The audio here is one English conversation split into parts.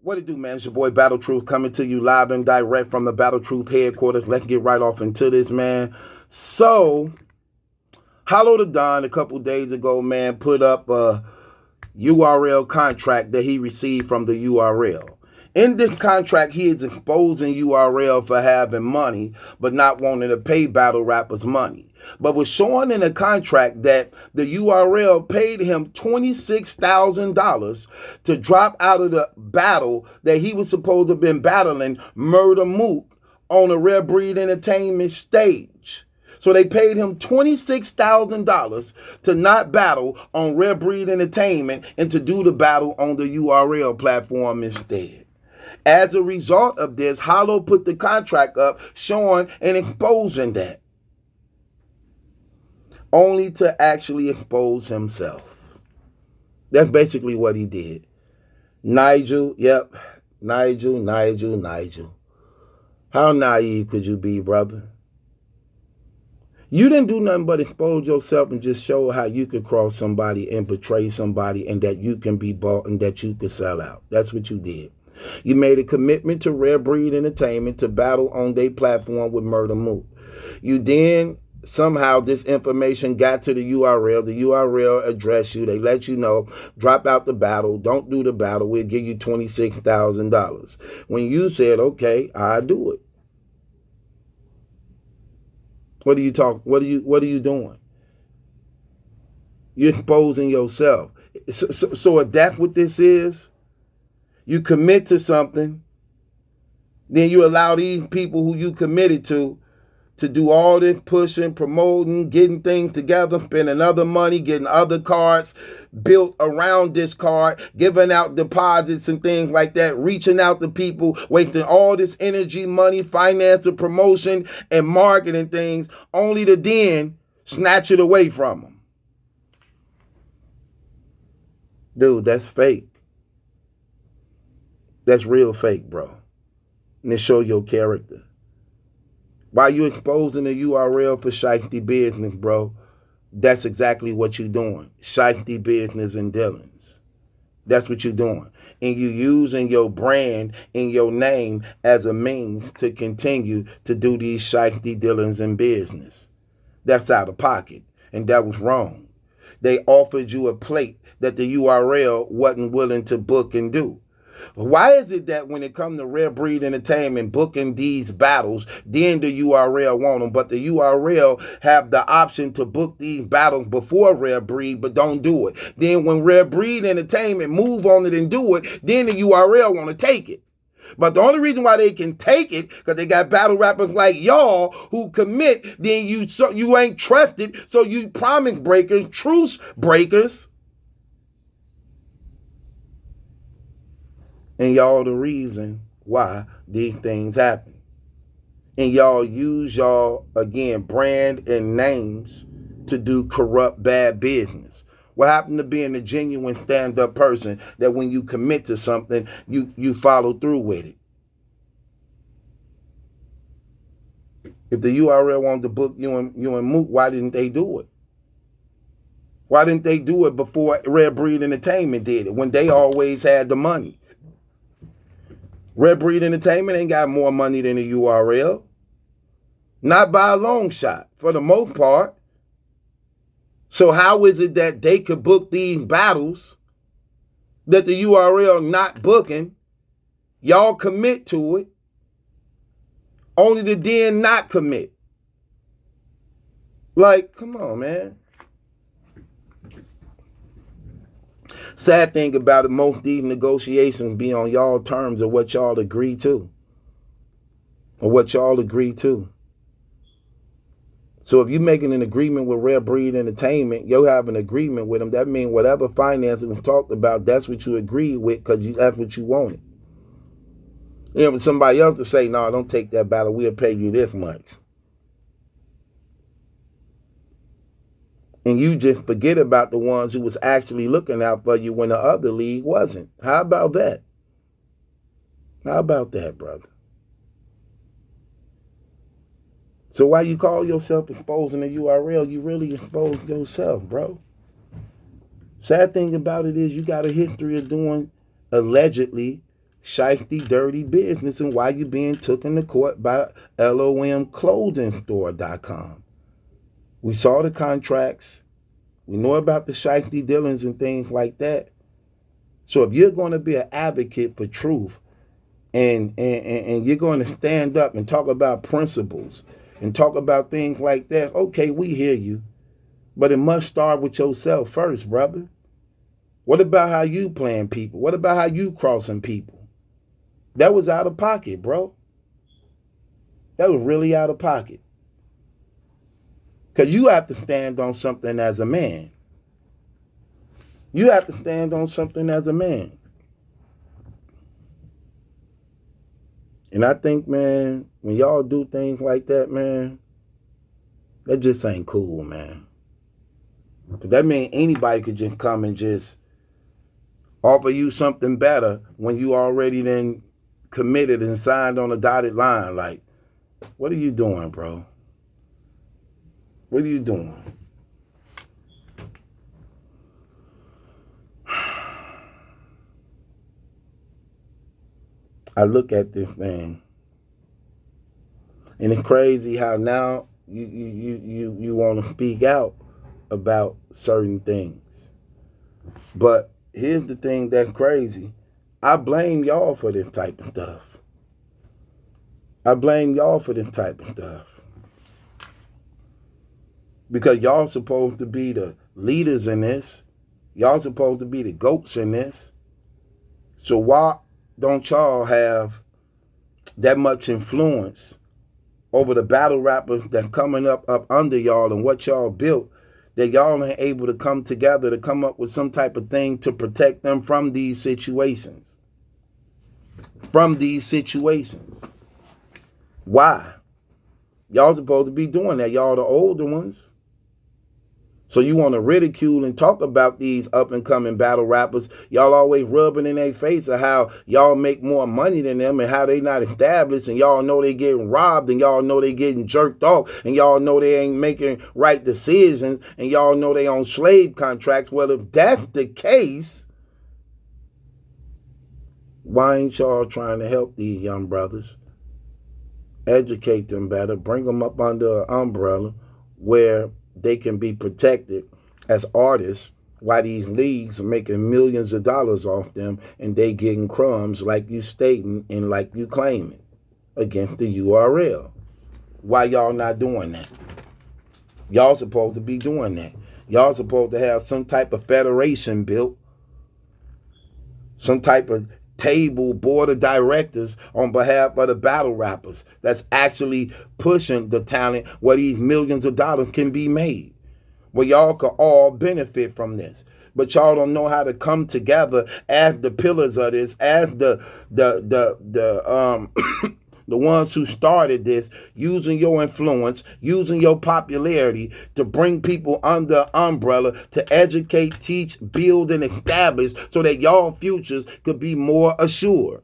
What it do, man? It's your boy Battle Truth coming to you live and direct from the Battle Truth headquarters. Let's get right off into this, man. So, Hollow the Don a couple days ago, man, put up a URL contract that he received from the URL. In this contract, he is exposing URL for having money, but not wanting to pay battle rappers money. But was showing in the contract that the URL paid him $26,000 to drop out of the battle that he was supposed to have been battling Murder Mook on a Rare Breed Entertainment stage. So they paid him $26,000 to not battle on Rare Breed Entertainment and to do the battle on the URL platform instead. As a result of this, Hollow put the contract up showing and exposing that, only to actually expose himself. That's basically what he did. Nigel. How naive could you be, brother? You didn't do nothing but expose yourself and just show how you could cross somebody and betray somebody and that you can be bought and that you could sell out. That's what you did. You made a commitment to Rare Breed Entertainment to battle on their platform with Murder Mook. You then, somehow this information got to the URL. The URL addressed you. They let you know, drop out the battle. Don't do the battle. We'll give you $26,000. When you said, okay, I'll do it. What are you doing? You're exposing yourself. So if that's what this is, you commit to something, then you allow these people who you committed to do all this pushing, promoting, getting things together, spending other money, getting other cards built around this card, giving out deposits and things like that, reaching out to people, wasting all this energy, money, finance, and promotion, and marketing things, only to then snatch it away from them. Dude, that's fake. That's real fake, bro. And it show your character. While you exposing the URL for shiesty business, bro, that's exactly what you're doing. Shiesty business and dealings. That's what you're doing. And you using your brand and your name as a means to continue to do these shiesty dealings and business. That's out of pocket. And that was wrong. They offered you a plate that the URL wasn't willing to book and do. Why is it that when it comes to Rare Breed Entertainment booking these battles, then the URL want them, but the URL have the option to book these battles before Rare Breed, but don't do it. Then when Rare Breed Entertainment move on it and do it, then the URL want to take it. But the only reason why they can take it, because they got battle rappers like y'all who commit, then you ain't trusted, so you promise breakers, truce breakers. And y'all the reason why these things happen. And y'all use y'all, again, brand and names to do corrupt, bad business. What happened to being a genuine stand-up person that when you commit to something, you follow through with it? If the URL wanted to book you and Mook, why didn't they do it? Why didn't they do it before Rare Breed Entertainment did it, when they always had the money? Rare Breed Entertainment ain't got more money than the URL. Not by a long shot, for the most part. So how is it that they could book these battles that the URL not booking? Y'all commit to it, only to then not commit. Like, come on, man. Sad thing about it, most of these negotiations be on y'all terms of what y'all agree to. Or what y'all agree to. So if you're making an agreement with Rare Breed Entertainment, you have an agreement with them. That means whatever finances was talked about, that's what you agreed with, because that's what you wanted. You know, somebody else to say, no, don't take that battle, we'll pay you this much. And you just forget about the ones who was actually looking out for you when the other league wasn't. How about that? How about that, brother? So while you call yourself exposing the URL, you really expose yourself, bro. Sad thing about it is you got a history of doing, allegedly, shifty, dirty business and why you being taken to court by LOMclothingstore.com. We saw the contracts. We know about the shifty dealings and things like that. So if you're going to be an advocate for truth and you're going to stand up and talk about principles and talk about things like that, okay, we hear you. But it must start with yourself first, brother. What about how you playing people? What about how you crossing people? That was out of pocket, bro. That was really out of pocket. Because you have to stand on something as a man. You have to stand on something as a man. And I think, man, when y'all do things like that, man, that just ain't cool, man. Because that means anybody could just come and just offer you something better when you already then committed and signed on a dotted line. Like, what are you doing, bro? What are you doing? I look at this thing, and it's crazy how now you want to speak out about certain things. But here's the thing that's crazy. I blame y'all for this type of stuff. I blame y'all for this type of stuff. Because y'all supposed to be the leaders in this. Y'all supposed to be the goats in this. So why don't y'all have that much influence over the battle rappers that coming up under y'all and what y'all built, that y'all ain't able to come together to come up with some type of thing to protect them from these situations? From these situations. Why? Y'all supposed to be doing that. Y'all the older ones. So you want to ridicule and talk about these up-and-coming battle rappers. Y'all always rubbing in their face of how y'all make more money than them and how they not established, and y'all know they getting robbed, and y'all know they getting jerked off, and y'all know they ain't making right decisions, and y'all know they on slave contracts. Well, if that's the case, why ain't y'all trying to help these young brothers? Educate them better, bring them up under an umbrella where they can be protected as artists while these leagues are making millions of dollars off them and they getting crumbs like you stating and like you claiming against the URL. Why y'all not doing that? Y'all supposed to be doing that. Y'all supposed to have some type of federation built, some type of table, board of directors on behalf of the battle rappers that's actually pushing the talent where these millions of dollars can be made, where y'all could all benefit from this. But y'all don't know how to come together as the pillars of this, as the the ones who started this, using your influence, using your popularity to bring people under umbrella to educate, teach, build, and establish so that y'all futures could be more assured.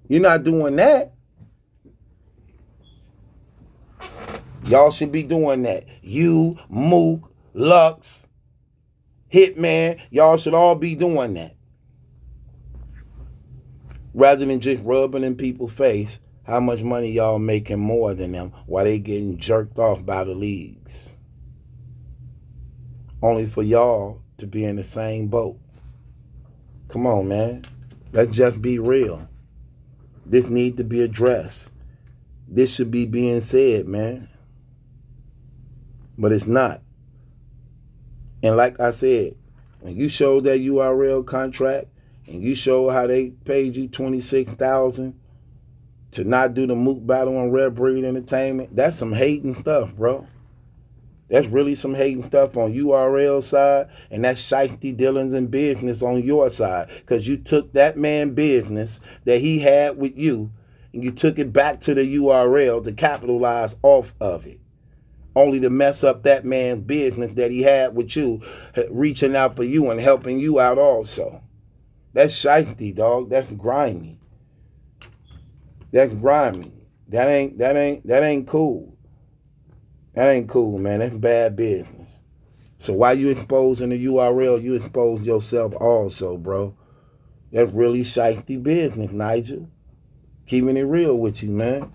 You're not doing that. Y'all should be doing that. You, Mook, Lux, Hitman, y'all should all be doing that. Rather than just rubbing in people's face how much money y'all making more than them while they getting jerked off by the leagues. Only for y'all to be in the same boat. Come on, man. Let's just be real. This need to be addressed. This should be being said, man. But it's not. And like I said, when you show that URL contract and you show how they paid you $26,000 to not do the Mook battle on Red Breed Entertainment, that's some hating stuff, bro. That's really some hating stuff on URL side, and that's shifty dealings and business on your side, because you took that man business that he had with you and you took it back to the URL to capitalize off of it, only to mess up that man's business that he had with you, reaching out for you and helping you out also. That's shifty, dog. That's grimy. That's grimy. That ain't cool. That ain't cool, man. That's bad business. So while you exposing the URL, you expose yourself also, bro. That's really shifty business, Nigel. Keeping it real with you, man.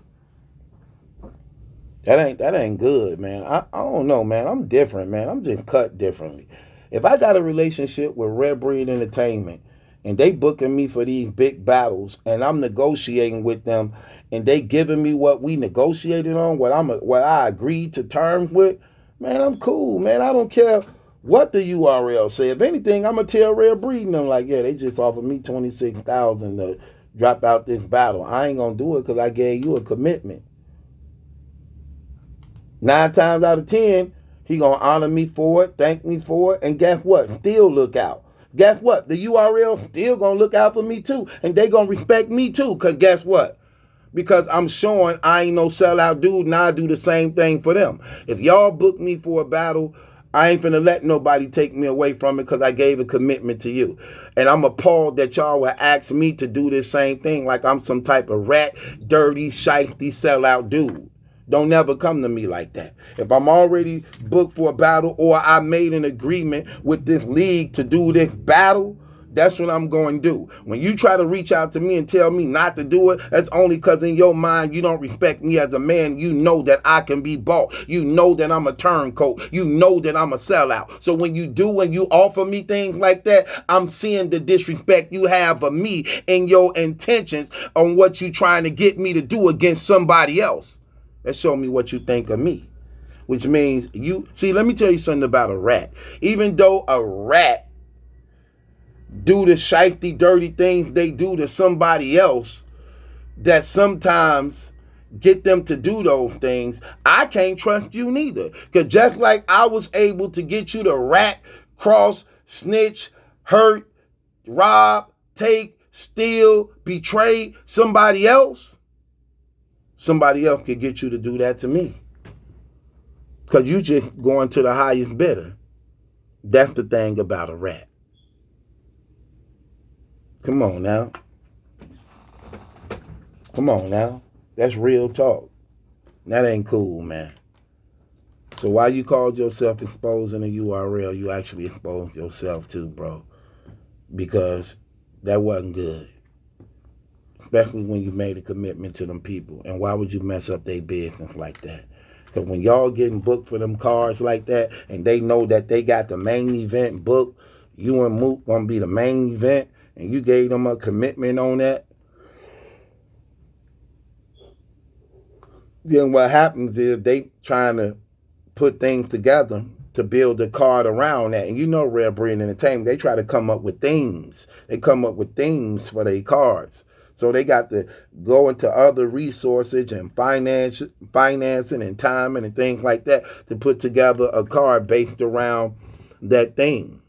That ain't good, man. I don't know, man. I'm different, man. I'm just cut differently. If I got a relationship with Red Breed Entertainment and they booking me for these big battles and I'm negotiating with them and they giving me what we negotiated on, what I agreed to terms with, man, I'm cool, man. I don't care what the URL say. If anything, I'm gonna tell Red Breed and them like, yeah, they just offered me 26,000 to drop out this battle. I ain't gonna do it because I gave you a commitment. 9 times out of 10, he gonna honor me for it, thank me for it, and guess what? Still look out. Guess what? The URL still gonna look out for me too, and they gonna respect me too. Cause guess what? Because I'm showing I ain't no sellout dude, and I do the same thing for them. If y'all book me for a battle, I ain't finna let nobody take me away from it because I gave a commitment to you. And I'm appalled that y'all would ask me to do this same thing like I'm some type of rat, dirty, shifty, sellout dude. Don't never come to me like that. If I'm already booked for a battle or I made an agreement with this league to do this battle, that's what I'm going to do. When you try to reach out to me and tell me not to do it, that's only because in your mind you don't respect me as a man. You know that I can be bought. You know that I'm a turncoat. You know that I'm a sellout. So when you do and you offer me things like that, I'm seeing the disrespect you have of me and your intentions on what you trying to get me to do against somebody else. That show me what you think of me. Which means you see, let me tell you something about a rat. Even though a rat do the shifty, dirty things they do to somebody else that sometimes get them to do those things, I can't trust you neither. Because just like I was able to get you to rat, cross, snitch, hurt, rob, take, steal, betray somebody else could get you to do that to me. Because you just going to the highest bidder. That's the thing about a rat. Come on now. Come on now. That's real talk. That ain't cool, man. So while you called yourself exposing a URL, you actually exposed yourself too, bro. Because that wasn't good. Especially when you made a commitment to them people. And why would you mess up their business like that? Because when y'all getting booked for them cars like that, and they know that they got the main event booked, you and Mook gonna be the main event, and you gave them a commitment on that, then what happens is they trying to put things together to build a card around that. And you know Red Breed Entertainment, they try to come up with themes. They come up with themes for their cards. So they got to go into other resources and financing and timing and things like that to put together a card based around that theme.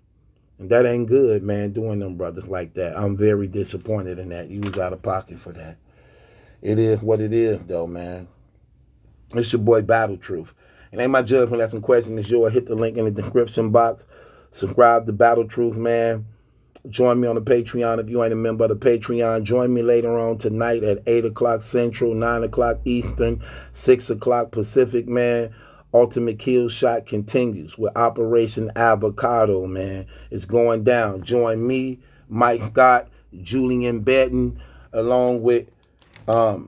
And that ain't good, man, doing them brothers like that. I'm very disappointed in that. You was out of pocket for that. It is what it is, though, man. It's your boy Battle Truth. It ain't my judgment lesson question. It's yours. Hit the link in the description box. Subscribe to Battle Truth, man. Join me on the Patreon if you ain't a member of the Patreon. Join me later on tonight at 8 o'clock Central, 9 o'clock Eastern, 6 o'clock Pacific, man. Ultimate Kill Shot continues with Operation Avocado, man. It's going down. Join me, Mike Scott, Julian Benton, along with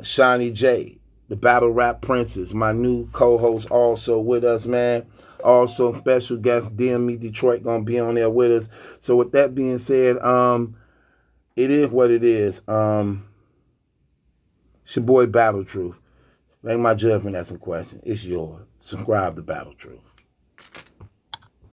Shawnee J, the Battle Rap Princess, my new co-host, also with us, man. Also, special guest DME Detroit gonna be on there with us. So with that being said, it is what it is. It's your boy Battle Truth. Ain't my judgment, that's a question. It's yours. Subscribe to Battle Truth.